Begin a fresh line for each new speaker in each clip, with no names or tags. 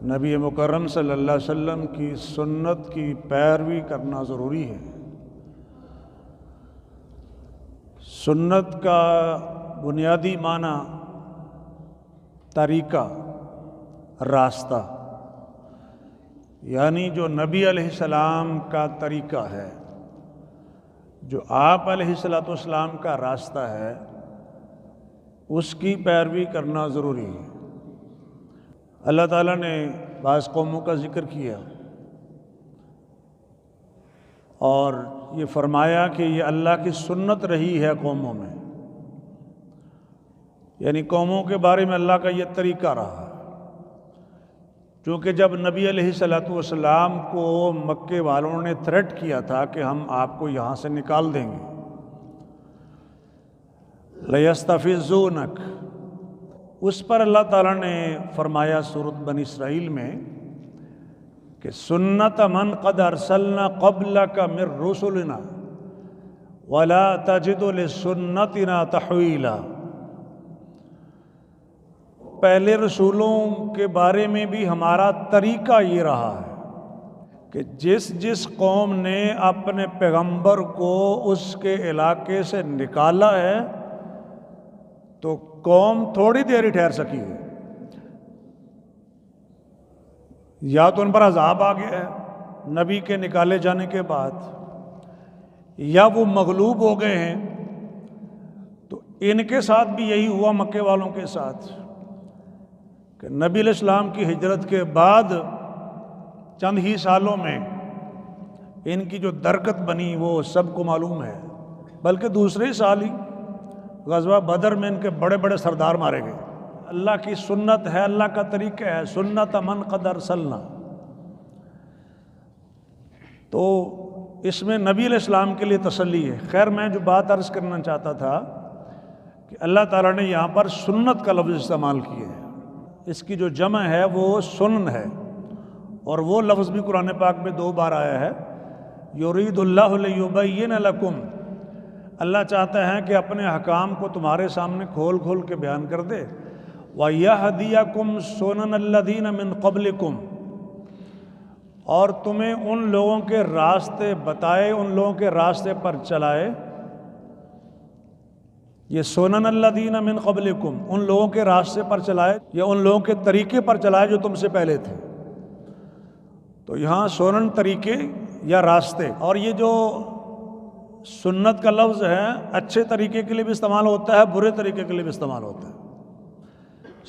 نبی مکرم صلی اللہ علیہ وسلم کی سنت کی پیروی کرنا ضروری ہے۔ سنت کا بنیادی معنی طریقہ، راستہ، یعنی جو نبی علیہ السلام کا طریقہ ہے، جو آپ علیہ السلام کا راستہ ہے، اس کی پیروی کرنا ضروری ہے۔ اللہ تعالیٰ نے بعض قوموں کا ذکر کیا اور یہ فرمایا کہ یہ اللہ کی سنت رہی ہے قوموں میں، یعنی قوموں کے بارے میں اللہ کا یہ طریقہ رہا۔ چونکہ جب نبی علیہ السلام کو مکے والوں نے تھریٹ کیا تھا کہ ہم آپ کو یہاں سے نکال دیں گے، لَيَسْتَفِزُّونَكَ، اس پر اللہ تعالیٰ نے فرمایا سورۃ بنی اسرائیل میں کہ سنت من قد ارسلنا قبلک من رسلنا ولا تجد لسنتنا تحویلا، پہلے رسولوں کے بارے میں بھی ہمارا طریقہ یہ رہا ہے کہ جس قوم نے اپنے پیغمبر کو اس کے علاقے سے نکالا ہے تو قوم تھوڑی دیر ہی ٹھہر سکی ہے، یا تو ان پر عذاب آ گیا ہے نبی کے نکالے جانے کے بعد، یا وہ مغلوب ہو گئے ہیں۔ تو ان کے ساتھ بھی یہی ہوا، مکے والوں کے ساتھ، کہ نبی علیہ السلام کی ہجرت کے بعد چند ہی سالوں میں ان کی جو درکت بنی وہ سب کو معلوم ہے، بلکہ دوسرے سال ہی غزوہ بدر میں ان کے بڑے بڑے سردار مارے گئے۔ اللہ کی سنت ہے، اللہ کا طریقہ ہے، سنت من قد ارسلنا۔ تو اس میں نبی علیہ السلام کے لیے تسلی ہے۔ خیر، میں جو بات عرض کرنا چاہتا تھا کہ اللہ تعالیٰ نے یہاں پر سنت کا لفظ استعمال کیا ہے، اس کی جو جمع ہے وہ سنن ہے، اور وہ لفظ بھی قرآن پاک میں 2 بار آیا ہے، یرید اللہ لیبین لکم، اللہ چاہتا ہے کہ اپنے احکام کو تمہارے سامنے کھول کھول کے بیان کر دے، وَيَهْدِيَكُمْ سُنَنَ الَّذِينَ مِن قَبْلِكُمْ، اور تمہیں ان لوگوں کے راستے بتائے، ان لوگوں کے راستے پر چلائے۔ یہ سنن الذین من قبلکم، ان لوگوں کے راستے پر چلائے یا ان لوگوں کے طریقے پر چلائے جو تم سے پہلے تھے۔ تو یہاں سنن طریقے یا راستے، اور یہ جو سنت کا لفظ ہے اچھے طریقے کے لیے بھی استعمال ہوتا ہے، برے طریقے کے لیے بھی استعمال ہوتا ہے۔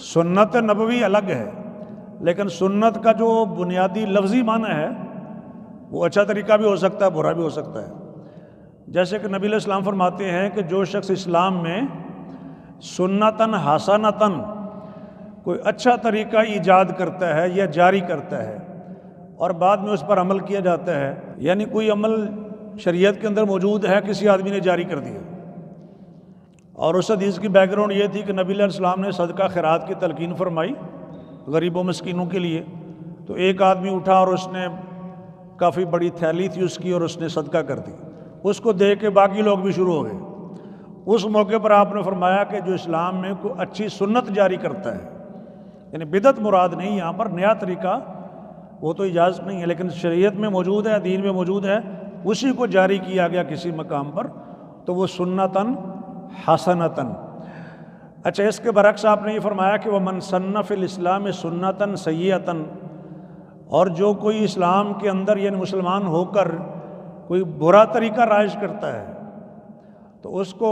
سنت نبوی الگ ہے، لیکن سنت کا جو بنیادی لفظی معنی ہے وہ اچھا طریقہ بھی ہو سکتا ہے، برا بھی ہو سکتا ہے۔ جیسے کہ نبی علیہ السلام فرماتے ہیں کہ جو شخص اسلام میں سنتاً حسنتاً کوئی اچھا طریقہ ایجاد کرتا ہے یا جاری کرتا ہے اور بعد میں اس پر عمل کیا جاتا ہے، یعنی کوئی عمل شریعت کے اندر موجود ہے، کسی آدمی نے جاری کر دیا، اور اس حدیث کی بیک گراؤنڈ یہ تھی کہ نبی علیہ السلام نے صدقہ خیرات کی تلقین فرمائی غریبوں مسکینوں کے لیے، تو ایک آدمی اٹھا اور اس نے کافی بڑی تھیلی تھی اس کی، اور اس نے صدقہ کر دی، اس کو دیکھ کے باقی لوگ بھی شروع ہو گئے۔ اس موقع پر آپ نے فرمایا کہ جو اسلام میں کوئی اچھی سنت جاری کرتا ہے، یعنی بدعت مراد نہیں، یہاں پر نیا طریقہ وہ تو اجازت نہیں ہے، لیکن شریعت میں موجود ہے، دین میں موجود ہے، اسی کو جاری کیا گیا کسی مقام پر، تو وہ سنتاً حسنتاً۔ اچھا، اس کے برعکس آپ نے یہ فرمایا کہ وَمَنْ سَنَّ فِي الْإِسْلَامِ سُنَّةً سَيِّئَةً، اور جو کوئی اسلام کے اندر یعنی مسلمان ہو کر کوئی برا طریقہ رائج کرتا ہے تو اس کو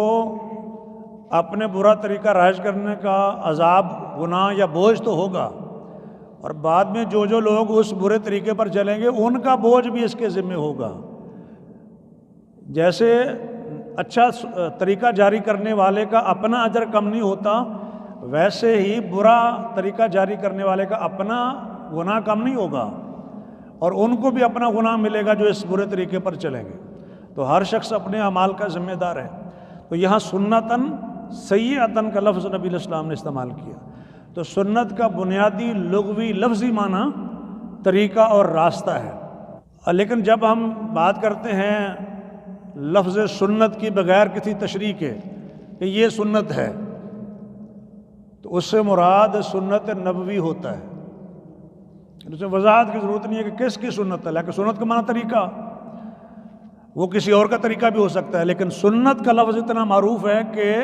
اپنے برا طریقہ رائج کرنے کا عذاب، گناہ یا بوجھ تو ہوگا، اور بعد میں جو لوگ اس برے طریقے پر چلیں گے ان کا بوجھ بھی اس کے ذمہ ہوگا۔ جیسے اچھا طریقہ جاری کرنے والے کا اپنا اجر کم نہیں ہوتا، ویسے ہی برا طریقہ جاری کرنے والے کا اپنا گناہ کم نہیں ہوگا، اور ان کو بھی اپنا گناہ ملے گا جو اس برے طریقے پر چلیں گے۔ تو ہر شخص اپنے اعمال کا ذمہ دار ہے۔ تو یہاں سنتاً سیئتاً کا لفظ نبی علیہ السلام نے استعمال کیا۔ تو سنت کا بنیادی لغوی لفظی معنی طریقہ اور راستہ ہے، لیکن جب ہم بات کرتے ہیں لفظ سنت کی بغیر کسی تشریح کے کہ یہ سنت ہے، تو اس سے مراد سنت نبوی ہوتا ہے، اسے وضاحت کی ضرورت نہیں ہے کہ کس کی سنت ہے، لیکن سنت کا معنی طریقہ، وہ کسی اور کا طریقہ بھی ہو سکتا ہے، لیکن سنت کا لفظ اتنا معروف ہے کہ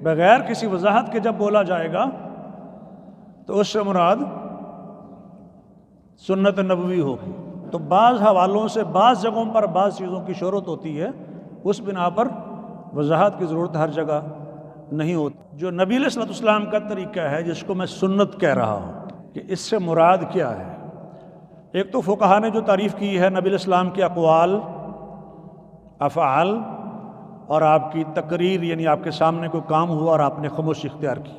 بغیر کسی وضاحت کے جب بولا جائے گا تو اس سے مراد سنت نبوی ہوگی۔ تو بعض حوالوں سے بعض جگہوں پر بعض چیزوں کی شہرت ہوتی ہے، اس بنا پر وضاحت کی ضرورت ہر جگہ نہیں ہوتی۔ جو نبی علیہ الصلوۃ والسلام کا طریقہ ہے، جس کو میں سنت کہہ رہا ہوں، کہ اس سے مراد کیا ہے؟ ایک تو فقہا نے جو تعریف کی ہے نبی علیہ السلام کے اقوال، افعال اور آپ کی تقریر، یعنی آپ کے سامنے کوئی کام ہوا اور آپ نے خاموشی اختیار کی،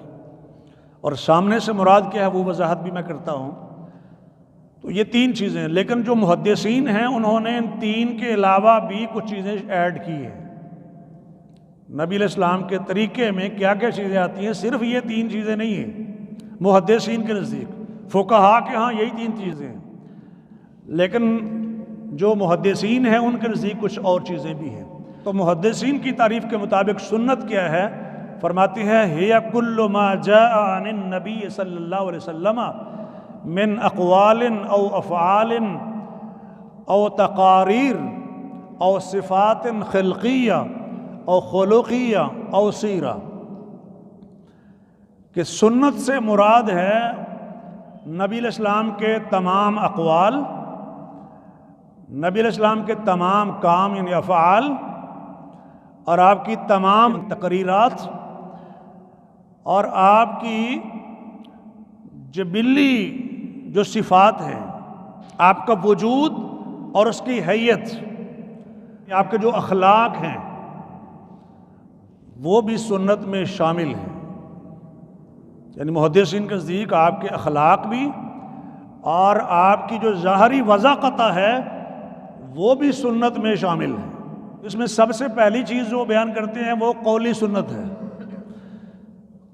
اور سامنے سے مراد کیا ہے وہ وضاحت بھی میں کرتا ہوں۔ تو یہ تین چیزیں ہیں، لیکن جو محدثین ہیں انہوں نے ان تین کے علاوہ بھی کچھ چیزیں ایڈ کی ہیں۔ نبی علیہ السلام کے طریقے میں کیا کیا چیزیں آتی ہیں، صرف یہ تین چیزیں نہیں ہیں محدثین کے نزدیک، فقہا کے ہاں یہی تین چیزیں ہیں، لیکن جو محدثین ہیں ان کے نزدیک کچھ اور چیزیں بھی ہیں۔ تو محدثین کی تعریف کے مطابق سنت کیا ہے؟ فرماتی ہے ہِیَ کُلُّ مَا جَاءَ عَنِ النَّبِيِّ صلی اللہ علیہ وسلم من اقوال او افعال او تقاریر او صفات خلقیہ او خلقیہ او سیرہ، کہ سنت سے مراد ہے نبی علیہ السلام کے تمام اقوال، نبی علیہ السلام کے تمام کام یعنی افعال، اور آپ کی تمام تقریرات، اور آپ کی جبلی جو صفات ہیں، آپ کا وجود اور اس کی حیت، آپ کے جو اخلاق ہیں وہ بھی سنت میں شامل ہیں۔ یعنی محدثین کے نزدیک آپ کے اخلاق بھی اور آپ کی جو ظاہری وضاحت ہے وہ بھی سنت میں شامل ہے۔ اس میں سب سے پہلی چیز جو بیان کرتے ہیں وہ قولی سنت ہے۔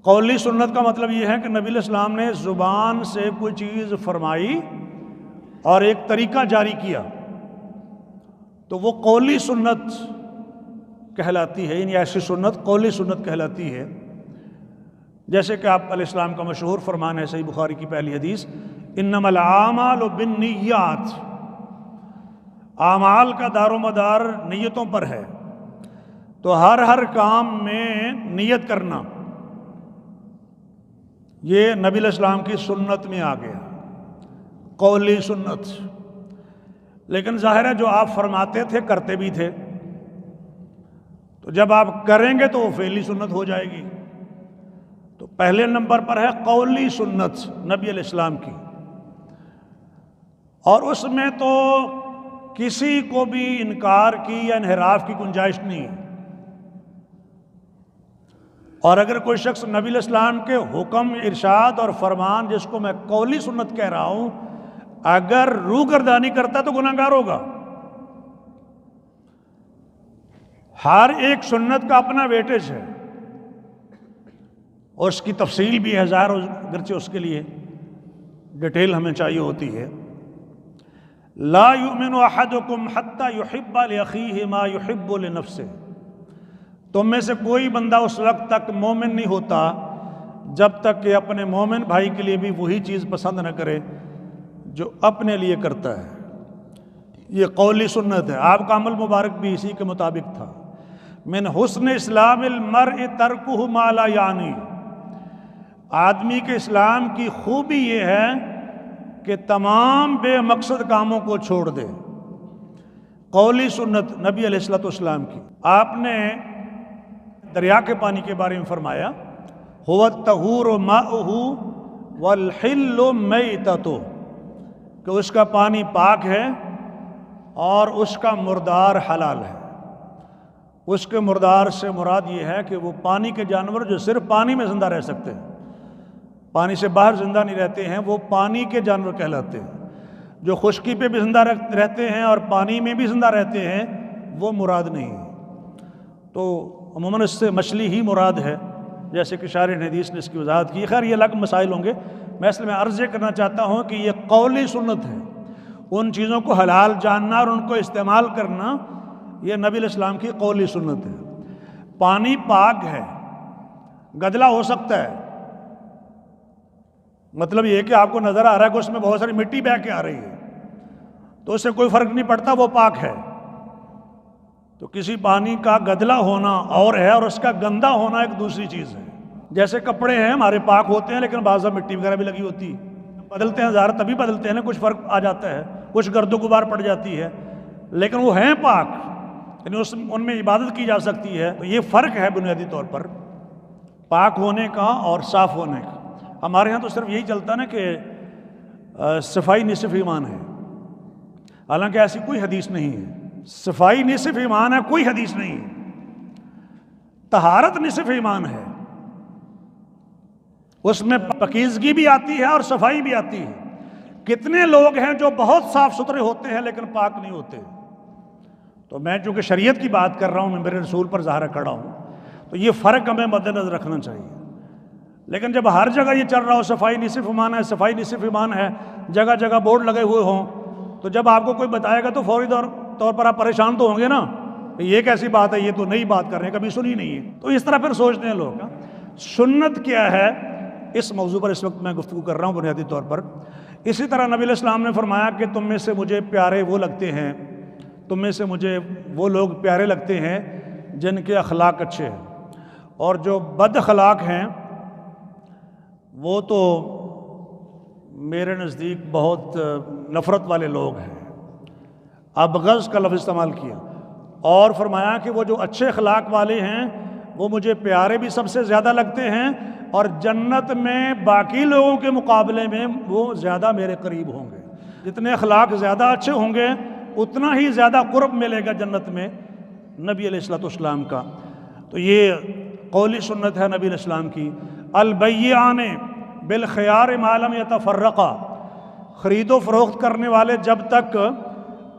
قولی سنت کا مطلب یہ ہے کہ نبی علیہ السلام نے زبان سے کوئی چیز فرمائی اور ایک طریقہ جاری کیا، تو وہ قولی سنت کہلاتی ہے، یعنی ایسی سنت قولی سنت کہلاتی ہے۔ جیسے کہ آپ علیہ السلام کا مشہور فرمان ہے، صحیح بخاری کی پہلی حدیث، انما الاعمال بالنیات، اعمال کا دار و مدار نیتوں پر ہے، تو ہر کام میں نیت کرنا یہ نبی علیہ السلام کی سنت میں آ گیا، قولی سنت۔ لیکن ظاہر ہے جو آپ فرماتے تھے کرتے بھی تھے، تو جب آپ کریں گے تو وہ فعلی سنت ہو جائے گی۔ تو پہلے نمبر پر ہے قولی سنت نبی علیہ السلام کی، اور اس میں تو کسی کو بھی انکار کی یا انحراف کی گنجائش نہیں ہے۔ اور اگر کوئی شخص نبی علیہ السلام کے حکم، ارشاد اور فرمان، جس کو میں قولی سنت کہہ رہا ہوں، اگر روگردانی کرتا تو گناہگار ہوگا۔ ہر ایک سنت کا اپنا ویٹیج ہے اور اس کی تفصیل بھی ہے، ظاہر اگرچہ اس کے لیے ڈیٹیل ہمیں چاہیے ہوتی ہے۔ لا یؤمن احدکم حتی یحب لاخیہ ما یحب لنفسہ، تم میں سے کوئی بندہ اس وقت تک مومن نہیں ہوتا جب تک کہ اپنے مومن بھائی کے لیے بھی وہی چیز پسند نہ کرے جو اپنے لیے کرتا ہے۔ یہ قولی سنت ہے، آپ کا عمل مبارک بھی اسی کے مطابق تھا۔ من حسن اسلام المرء ترکہ ما لا یعنی، آدمی کے اسلام کی خوبی یہ ہے کہ تمام بے مقصد کاموں کو چھوڑ دے۔ قولی سنت نبی علیہ الصلوۃ والسلام کی۔ آپ نے دریا کے پانی کے بارے میں فرمایا هو الطہور ماؤہ والحل میتتہ، کہ اس کا پانی پاک ہے اور اس کا مردار حلال ہے۔ اس کے مردار سے مراد یہ ہے کہ وہ پانی کے جانور جو صرف پانی میں زندہ رہ سکتے ہیں، پانی سے باہر زندہ نہیں رہتے ہیں، وہ پانی کے جانور کہلاتے ہیں۔ جو خشکی پہ بھی زندہ رہتے ہیں اور پانی میں بھی زندہ رہتے ہیں وہ مراد نہیں ہے۔ تو عموماً اس سے مچھلی ہی مراد ہے، جیسے کہ شارح حدیث نے اس کی وضاحت کی۔ خیر یہ الگ مسائل ہوں گے، میں اس میں عرض یہ کرنا چاہتا ہوں کہ یہ قولی سنت ہے۔ ان چیزوں کو حلال جاننا اور ان کو استعمال کرنا یہ نبی علیہ السلام کی قولی سنت ہے۔ پانی پاک ہے، گدلا ہو سکتا ہے، مطلب یہ کہ آپ کو نظر آ رہا ہے کہ اس میں بہت ساری مٹی بہہ کے آ رہی ہے تو اس سے کوئی فرق نہیں پڑتا، وہ پاک ہے۔ تو کسی پانی کا گدلا ہونا اور ہے اور اس کا گندا ہونا ایک دوسری چیز ہے۔ جیسے کپڑے ہیں ہمارے پاک ہوتے ہیں لیکن بعض مٹی وغیرہ بھی لگی ہوتی ہے، بدلتے ہیں ظاہر تبھی بدلتے ہیں نا، کچھ فرق آ جاتا ہے، کچھ گرد و غبار پڑ جاتی ہے، لیکن وہ ہیں پاک، یعنی ان میں عبادت کی جا سکتی ہے۔ تو یہ فرق ہے بنیادی طور پر پاک ہونے کا اور صاف ہونے کا۔ ہمارے ہاں تو صرف یہی چلتا نا کہ صفائی نصف ایمان ہے، حالانکہ ایسی کوئی حدیث نہیں ہے۔ صفائی نصف ایمان ہے، کوئی حدیث نہیں ہے۔ طہارت نصف ایمان ہے، اس میں پاکیزگی بھی آتی ہے اور صفائی بھی آتی ہے۔ کتنے لوگ ہیں جو بہت صاف ستھرے ہوتے ہیں لیکن پاک نہیں ہوتے؟ تو میں چونکہ شریعت کی بات کر رہا ہوں، میں میرے رسول پر ظاہر کھڑا ہوں، تو یہ فرق ہمیں مد نظر رکھنا چاہیے۔ لیکن جب ہر جگہ یہ چل رہا ہو صفائی نصف ایمان ہے، صفائی نصف ایمان ہے، جگہ جگہ بورڈ لگے ہوئے ہوں، تو جب آپ کو کوئی بتائے گا تو فوری طور پر آپ پریشان تو ہوں گے نا، یہ کیسی بات ہے، یہ تو نئی بات کر رہے ہیں، کبھی سنی نہیں ہے۔ تو اس طرح پھر سوچتے ہیں لوگ۔ سنت کیا ہے، اس موضوع پر اس وقت میں گفتگو کر رہا ہوں بنیادی طور پر۔ اسی طرح نبی علیہ السلام نے فرمایا کہ تم میں سے مجھے پیارے وہ لگتے ہیں، تم میں سے مجھے وہ لوگ پیارے لگتے ہیں جن کے اخلاق اچھے ہیں، اور جو بد اخلاق ہیں وہ تو میرے نزدیک بہت نفرت والے لوگ ہیں۔ ابغض کا لفظ استعمال کیا، اور فرمایا کہ وہ جو اچھے اخلاق والے ہیں وہ مجھے پیارے بھی سب سے زیادہ لگتے ہیں، اور جنت میں باقی لوگوں کے مقابلے میں وہ زیادہ میرے قریب ہوں گے۔ جتنے اخلاق زیادہ اچھے ہوں گے اتنا ہی زیادہ قرب ملے گا جنت میں نبی علیہ السلام کا۔ تو یہ قولی سنت ہے نبی علیہ السلام کی۔ البیعان بالخیار ما لم یتفرقا، خرید و فروخت کرنے والے جب تک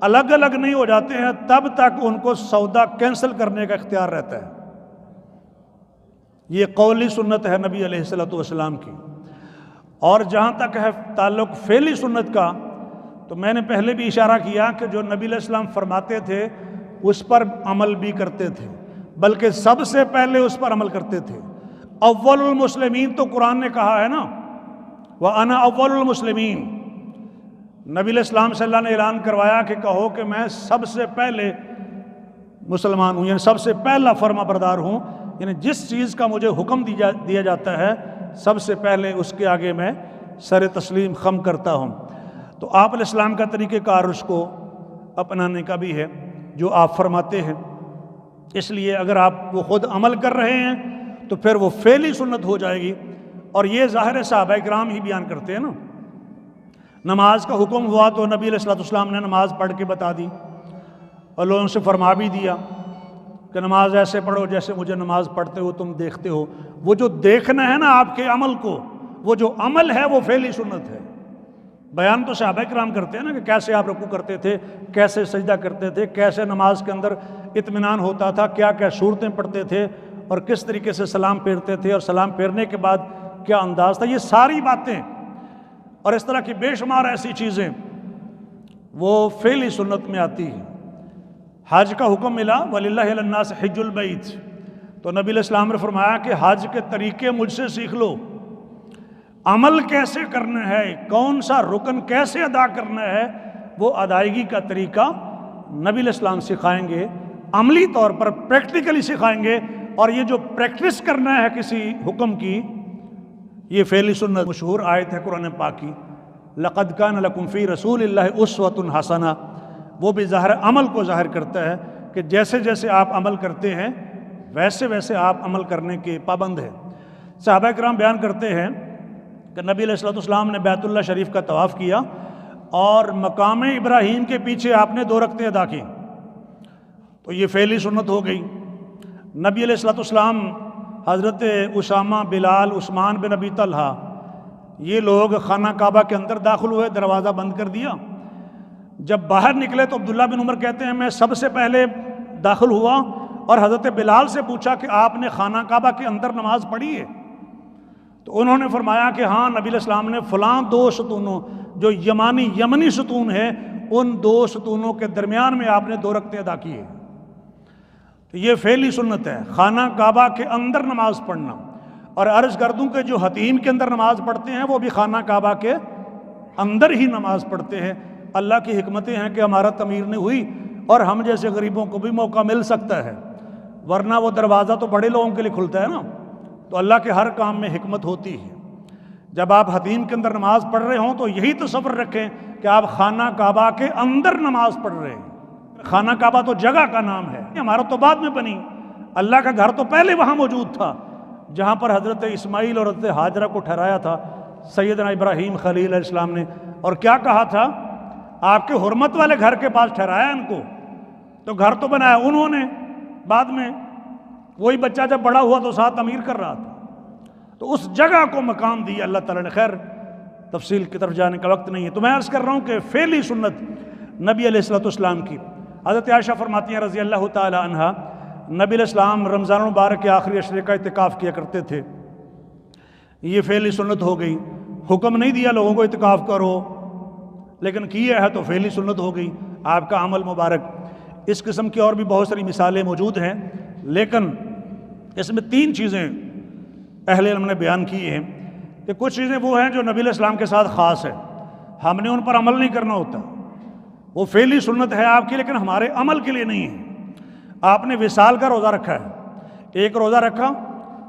الگ الگ نہیں ہو جاتے ہیں تب تک ان کو سودا کینسل کرنے کا اختیار رہتا ہے۔ یہ قولی سنت ہے نبی علیہ السلام کی۔ اور جہاں تک ہے تعلق فعلی سنت کا، تو میں نے پہلے بھی اشارہ کیا کہ جو نبی علیہ السلام فرماتے تھے اس پر عمل بھی کرتے تھے، بلکہ سب سے پہلے اس پر عمل کرتے تھے۔ اول المسلمین تو قرآن نے کہا ہے نا، وَأَنَا أَوَّلُ الْمُسْلِمِينَ۔ نبی علیہ السلام صلی اللہ نے اعلان کروایا کہ کہو کہ میں سب سے پہلے مسلمان ہوں، یعنی سب سے پہلا فرما بردار ہوں، یعنی جس چیز کا مجھے حکم دیا جاتا ہے سب سے پہلے اس کے آگے میں سر تسلیم خم کرتا ہوں۔ تو آپ علیہ السلام کا طریقہ کار اس کو اپنانے کا بھی ہے جو آپ فرماتے ہیں۔ اس لیے اگر آپ وہ خود عمل کر رہے ہیں تو پھر وہ فعلی سنت ہو جائے گی، اور یہ ظاہر صحابہ کرام ہی بیان کرتے ہیں نا۔ نماز کا حکم ہوا تو نبی علیہ السلام نے نماز پڑھ کے بتا دی، اور لوگوں سے فرما بھی دیا کہ نماز ایسے پڑھو جیسے مجھے نماز پڑھتے ہو تم دیکھتے ہو۔ وہ جو دیکھنا ہے نا آپ کے عمل کو، وہ جو عمل ہے وہ فعلی سنت ہے۔ بیان تو صحابہ کرام کرتے ہیں نا کہ کیسے آپ رکوع کرتے تھے، کیسے سجدہ کرتے تھے، کیسے نماز کے اندر اطمینان ہوتا تھا، کیا کیا صورتیں پڑھتے تھے، اور کس طریقے سے سلام پھیرتے تھے، اور سلام پھیرنے کے بعد کیا انداز تھا۔ یہ ساری باتیں اور اس طرح کی بے شمار ایسی چیزیں وہ فعلی سنت میں آتی ہیں۔ حج کا حکم ملا، وَلِلَّهِ عَلَى النَّاسِ حِجُّ الْبَيْتِ، تو نبی علیہ السلام نے فرمایا کہ حج کے طریقے مجھ سے سیکھ لو، عمل کیسے کرنا ہے، کون سا رکن کیسے ادا کرنا ہے، وہ ادائیگی کا طریقہ نبی علیہ السلام سکھائیں گے، عملی طور پر پریکٹیکلی سکھائیں گے۔ اور یہ جو پریکٹس کرنا ہے کسی حکم کی، یہ فعلی سنت مشہور آیت ہے قرآن پاک کی، لَقَدْ كَانَ لَكُمْ فِي رَسُولِ اللَّهِ أُسْوَةٌ حَسَنَةٌ، وہ بھی ظاہر عمل کو ظاہر کرتا ہے کہ جیسے جیسے آپ عمل کرتے ہیں ویسے ویسے آپ عمل کرنے کے پابند ہیں۔ صحابہ کرام بیان کرتے ہیں کہ نبی علیہ السلام نے بیت اللہ شریف کا طواف کیا اور مقام ابراہیم کے پیچھے آپ نے 2 رکعتیں ادا کی، تو یہ فعلی سنت ہو گئی۔ نبی علیہ السلام، حضرت اسامہ، بلال، عثمان بن ابی طلحہ، یہ لوگ خانہ کعبہ کے اندر داخل ہوئے، دروازہ بند کر دیا۔ جب باہر نکلے تو عبداللہ بن عمر کہتے ہیں میں سب سے پہلے داخل ہوا اور حضرت بلال سے پوچھا کہ آپ نے خانہ کعبہ کے اندر نماز پڑھی ہے؟ تو انہوں نے فرمایا کہ ہاں، نبی علیہ السلام نے فلاں 2 ستونوں جو یمنی ستون ہے ان 2 ستونوں کے درمیان میں آپ نے 2 رکعتیں ادا کی ہے۔ تو یہ فعلی سنت ہے، خانہ کعبہ کے اندر نماز پڑھنا۔ اور عرض کر دوں کہ جو حتیم کے اندر نماز پڑھتے ہیں وہ بھی خانہ کعبہ کے اندر ہی نماز پڑھتے ہیں۔ اللہ کی حکمتیں ہیں کہ ہمارا تعمیر نہیں ہوئی اور ہم جیسے غریبوں کو بھی موقع مل سکتا ہے، ورنہ وہ دروازہ تو بڑے لوگوں کے لیے کھلتا ہے نا۔ تو اللہ کے ہر کام میں حکمت ہوتی ہے۔ جب آپ حتیم کے اندر نماز پڑھ رہے ہوں تو یہی تصور رکھیں کہ آپ خانہ کعبہ کے اندر نماز پڑھ رہے ہیں۔ خانہ کعبہ تو جگہ کا نام ہے، ہمارا تو بعد میں بنی، اللہ کا گھر تو پہلے وہاں موجود تھا جہاں پر حضرت اسماعیل اور حضرت ہاجرہ کو ٹھہرایا تھا سیدنا ابراہیم خلیل علیہ السلام نے، اور کیا کہا تھا؟ آپ کے حرمت والے گھر کے پاس ٹھہرایا ان کو، تو گھر تو بنایا انہوں نے بعد میں، وہی بچہ جب بڑا ہوا تو ساتھ تعمیر کر رہا تھا۔ تو اس جگہ کو مقام دیا اللہ تعالیٰ نے۔ خیر تفصیل کی طرف جانے کا وقت نہیں ہے، تو میں عرض کر رہا ہوں کہ فعلی سنت نبی علیہ السلام کی، حضرت عائشہ فرماتی ہیں رضی اللہ تعالی عنہا، نبی علیہ السلام رمضان المبارک کے آخری عشرے کا اعتکاف کیا کرتے تھے۔ یہ فعلی سنت ہو گئی، حکم نہیں دیا لوگوں کو اعتکاف کرو، لیکن کیا ہے تو فعلی سنت ہو گئی، آپ کا عمل مبارک۔ اس قسم کی اور بھی بہت ساری مثالیں موجود ہیں، لیکن اس میں 3 چیزیں اہل علم نے بیان کی ہیں کہ کچھ چیزیں وہ ہیں جو نبی علیہ السلام کے ساتھ خاص ہے، ہم نے ان پر عمل نہیں کرنا ہوتا، وہ فعلی سنت ہے آپ کی لیکن ہمارے عمل کے لیے نہیں ہے۔ آپ نے وصال کا روزہ رکھا ہے، ایک روزہ رکھا،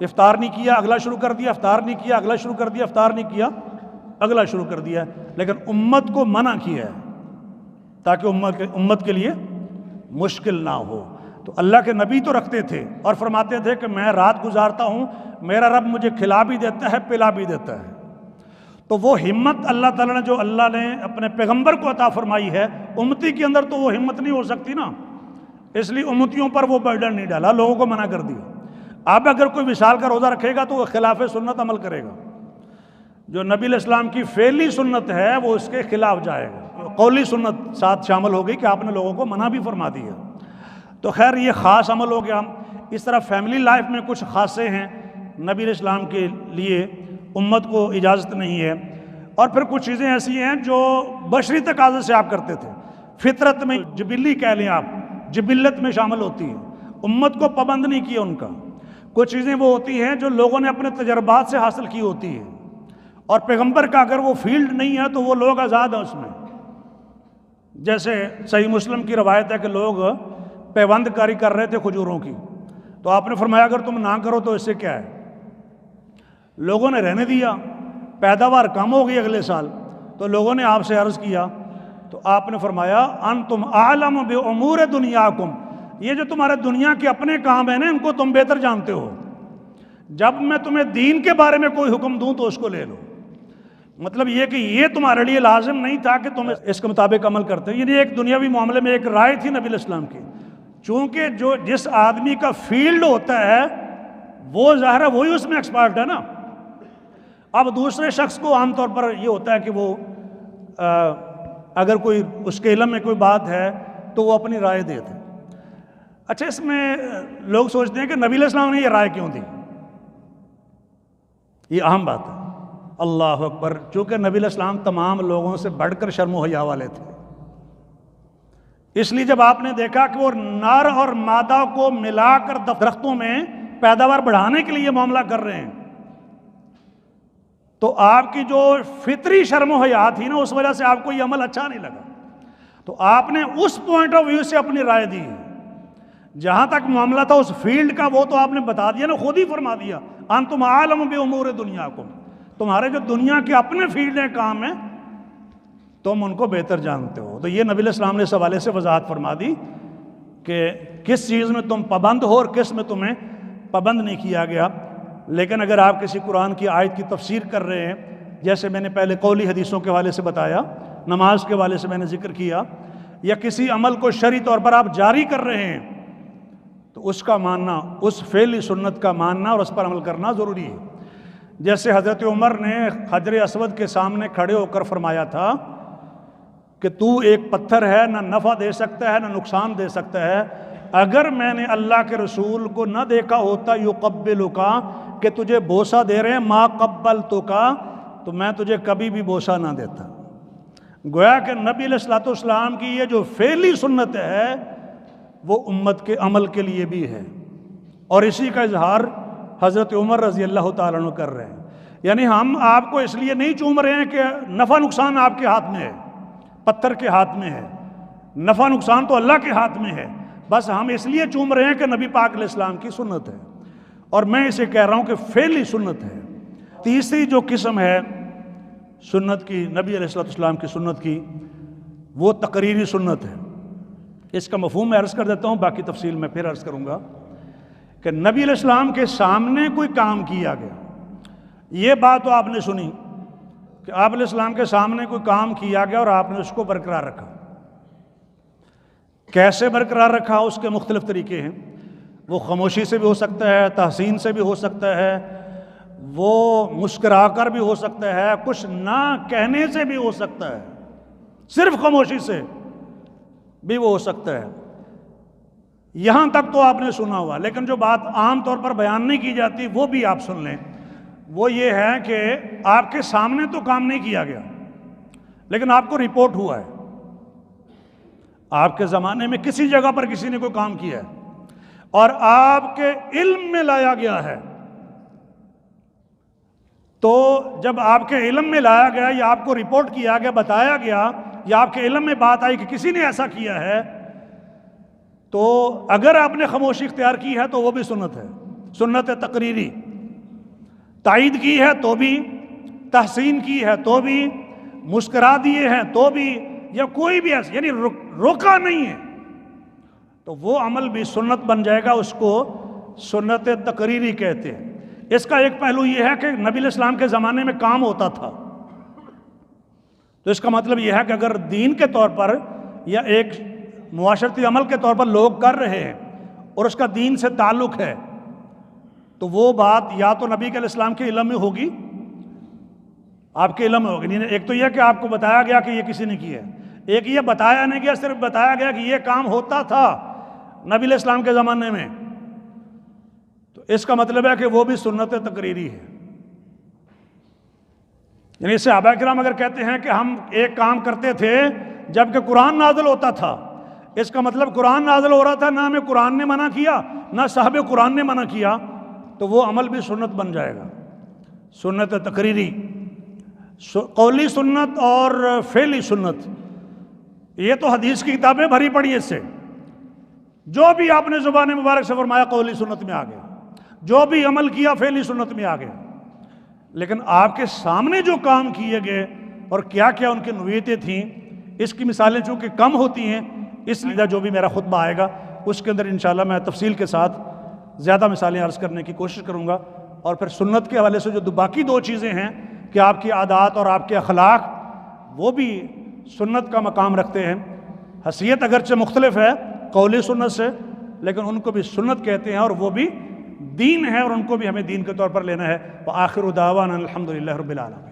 افطار نہیں کیا اگلا شروع کر دیا، افطار نہیں کیا اگلا شروع کر دیا، افطار نہیں کیا اگلا شروع کر دیا، لیکن امت کو منع کیا ہے تاکہ امت کے لیے مشکل نہ ہو۔ تو اللہ کے نبی تو رکھتے تھے اور فرماتے تھے کہ میں رات گزارتا ہوں، میرا رب مجھے کھلا بھی دیتا ہے پلا بھی دیتا ہے۔ تو وہ ہمت اللہ تعالیٰ نے جو اللہ نے اپنے پیغمبر کو عطا فرمائی ہے، امتی کے اندر تو وہ ہمت نہیں ہو سکتی نا، اس لیے امتیوں پر وہ برڈن نہیں ڈالا، لوگوں کو منع کر دیا۔ اب اگر کوئی وصال کا روزہ رکھے گا تو وہ خلاف سنت عمل کرے گا، جو نبی علیہ السلام کی فعلی سنت ہے وہ اس کے خلاف جائے گا۔ قولی سنت ساتھ شامل ہو گئی کہ آپ نے لوگوں کو منع بھی فرما دیا۔ تو خیر یہ خاص عمل ہو گیا۔ اس طرح فیملی لائف میں کچھ خاصے ہیں نبی علیہ السلام کے لیے، امت کو اجازت نہیں ہے۔ اور پھر کچھ چیزیں ایسی ہیں جو بشری تقاضے سے آپ کرتے تھے، فطرت میں جبلی کہہ لیں آپ، جبلت میں شامل ہوتی ہے، امت کو پابند نہیں کیا ان کا۔ کچھ چیزیں وہ ہوتی ہیں جو لوگوں نے اپنے تجربات سے حاصل کی ہوتی ہے، اور پیغمبر کا اگر وہ فیلڈ نہیں ہے تو وہ لوگ آزاد ہیں اس میں۔ جیسے صحیح مسلم کی روایت ہے کہ لوگ پیوند کاری کر رہے تھے کھجوروں کی، تو آپ نے فرمایا اگر تم نہ کرو تو اس سے کیا ہے؟ لوگوں نے رہنے دیا، پیداوار کم ہو گئی اگلے سال، تو لوگوں نے آپ سے عرض کیا تو آپ نے فرمایا انتم اعلم بامور دنیاکم، یہ جو تمہارے دنیا کے اپنے کام ہیں نا ان کو تم بہتر جانتے ہو، جب میں تمہیں دین کے بارے میں کوئی حکم دوں تو اس کو لے لو۔ مطلب یہ کہ یہ تمہارے لیے لازم نہیں تھا کہ تم اس کے مطابق عمل کرتے، یعنی ایک دنیاوی معاملے میں ایک رائے تھی نبی علیہ السلام کی، چونکہ جس آدمی کا فیلڈ ہوتا ہے وہ ظاہر ہے وہی اس میں ایکسپرٹ ہے نا۔ اب دوسرے شخص کو عام طور پر یہ ہوتا ہے کہ وہ اگر کوئی اس کے علم میں کوئی بات ہے تو وہ اپنی رائے دے دے۔ اچھا اس میں لوگ سوچتے ہیں کہ نبی علیہ السلام نے یہ رائے کیوں دی، یہ اہم بات ہے۔ اللہ اکبر، چونکہ نبی علیہ السلام تمام لوگوں سے بڑھ کر شرم و حیا والے تھے، اس لیے جب آپ نے دیکھا کہ وہ نر اور مادہ کو ملا کر درختوں میں پیداوار بڑھانے کے لیے معاملہ کر رہے ہیں، تو آپ کی جو فطری شرم و حیا تھی نا اس وجہ سے آپ کو یہ عمل اچھا نہیں لگا، تو آپ نے اس پوائنٹ آف ویو سے اپنی رائے دی۔ جہاں تک معاملہ تھا اس فیلڈ کا وہ تو آپ نے بتا دیا نا، خود ہی فرما دیا انتم عالم بامور دنیاکم، تمہارے جو دنیا کے اپنے فیلڈ ہیں کام ہیں تم ان کو بہتر جانتے ہو۔ تو یہ نبی علیہ السلام نے اس حوالے سے وضاحت فرما دی کہ کس چیز میں تم پابند ہو اور کس میں تمہیں پابند نہیں کیا گیا۔ لیکن اگر آپ کسی قرآن کی آیت کی تفسیر کر رہے ہیں، جیسے میں نے پہلے قولی حدیثوں کے حوالے سے بتایا، نماز کے حوالے سے میں نے ذکر کیا، یا کسی عمل کو شرعی طور پر آپ جاری کر رہے ہیں تو اس کا ماننا، اس فعلی سنت کا ماننا اور اس پر عمل کرنا ضروری ہے۔ جیسے حضرت عمر نے حجر اسود کے سامنے کھڑے ہو کر فرمایا تھا کہ تو ایک پتھر ہے، نہ نفع دے سکتا ہے نہ نقصان دے سکتا ہے، اگر میں نے اللہ کے رسول کو نہ دیکھا ہوتا یقبلک، کہ تجھے بوسہ دے رہے ہیں، ما قبلتک، تو میں تجھے کبھی بھی بوسہ نہ دیتا۔ گویا کہ نبی علیہ السلام کی یہ جو فعلی سنت ہے وہ امت کے عمل کے لیے بھی ہے، اور اسی کا اظہار حضرت عمر رضی اللہ تعالیٰ عنہ کر رہے ہیں. یعنی ہم آپ کو اس لیے نہیں چوم رہے ہیں کہ نفع نقصان آپ کے ہاتھ میں ہے، پتھر کے ہاتھ میں ہے، نفع نقصان تو اللہ کے ہاتھ میں ہے، بس ہم اس لیے چوم رہے ہیں کہ نبی پاک علیہ السلام کی سنت ہے، اور میں اسے کہہ رہا ہوں کہ فعلی سنت ہے. تیسری جو قسم ہے سنت کی، نبی علیہ السلام کی سنت کی، وہ تقریری سنت ہے. اس کا مفہوم میں عرض کر دیتا ہوں، باقی تفصیل میں پھر عرض کروں گا. کہ نبی علیہ السلام کے سامنے کوئی کام کیا گیا، یہ بات تو آپ نے سنی کہ آپ علیہ السلام کے سامنے کوئی کام کیا گیا اور آپ نے اس کو برقرار رکھا. کیسے برقرار رکھا؟ اس کے مختلف طریقے ہیں. وہ خاموشی سے بھی ہو سکتا ہے، تحسین سے بھی ہو سکتا ہے، وہ مسکرا کر بھی ہو سکتا ہے، کچھ نہ کہنے سے بھی ہو سکتا ہے، صرف خاموشی سے بھی وہ ہو سکتا ہے. یہاں تک تو آپ نے سنا ہوا، لیکن جو بات عام طور پر بیان نہیں کی جاتی وہ بھی آپ سن لیں. وہ یہ ہے کہ آپ کے سامنے تو کام نہیں کیا گیا، لیکن آپ کو رپورٹ ہوا ہے. آپ کے زمانے میں کسی جگہ پر کسی نے کوئی کام کیا ہے اور آپ کے علم میں لایا گیا ہے. تو جب آپ کے علم میں لایا گیا یا آپ کو رپورٹ کیا گیا، بتایا گیا، یا آپ کے علم میں بات آئی کہ کسی نے ایسا کیا ہے، تو اگر آپ نے خاموشی اختیار کی ہے تو وہ بھی سنت ہے، سنت تقریری. تائید کی ہے تو بھی، تحسین کی ہے تو بھی، مسکرا دیے ہیں تو بھی، یا کوئی بھی ایسا یعنی روکا نہیں ہے، تو وہ عمل بھی سنت بن جائے گا. اس کو سنت تقریری کہتے ہیں. اس کا ایک پہلو یہ ہے کہ نبی علیہ السلام کے زمانے میں کام ہوتا تھا، تو اس کا مطلب یہ ہے کہ اگر دین کے طور پر یا ایک معاشرتی عمل کے طور پر لوگ کر رہے ہیں اور اس کا دین سے تعلق ہے، تو وہ بات یا تو نبی علیہ السلام کے علم میں ہوگی، آپ کے علم میں ہوگی. ایک تو یہ کہ آپ کو بتایا گیا کہ یہ کسی نے کیا ہے، ایک یہ بتایا نہیں گیا، صرف بتایا گیا کہ یہ کام ہوتا تھا نبی علیہ السلام کے زمانے میں، تو اس کا مطلب ہے کہ وہ بھی سنت تقریری ہے. یعنی صحابہ کرام اگر کہتے ہیں کہ ہم ایک کام کرتے تھے جبکہ قرآن نازل ہوتا تھا، اس کا مطلب قرآن نازل ہو رہا تھا، نہ ہمیں قرآن نے منع کیا نہ صاحب قرآن نے منع کیا، تو وہ عمل بھی سنت بن جائے گا، سنت تقریری. قولی سنت اور فعلی سنت، یہ تو حدیث کی کتابیں بھری پڑی اس سے. جو بھی آپ نے زبان مبارک سے فرمایا قولی سنت میں آ گیا، جو بھی عمل کیا فعلی سنت میں آ گیا. لیکن آپ کے سامنے جو کام کیے گئے اور کیا کیا ان کی نوعیتیں تھیں، اس کی مثالیں چونکہ کم ہوتی ہیں، اس لیے جو بھی میرا خطبہ آئے گا اس کے اندر انشاءاللہ میں تفصیل کے ساتھ زیادہ مثالیں عرض کرنے کی کوشش کروں گا. اور پھر سنت کے حوالے سے جو باقی دو چیزیں ہیں کہ آپ کی عادات اور آپ کے اخلاق، وہ بھی سنت کا مقام رکھتے ہیں. حیثیت اگرچہ مختلف ہے قولی سنت سے، لیکن ان کو بھی سنت کہتے ہیں اور وہ بھی دین ہے، اور ان کو بھی ہمیں دین کے طور پر لینا ہے. وآخر دعوانا الحمدللہ رب العالمین.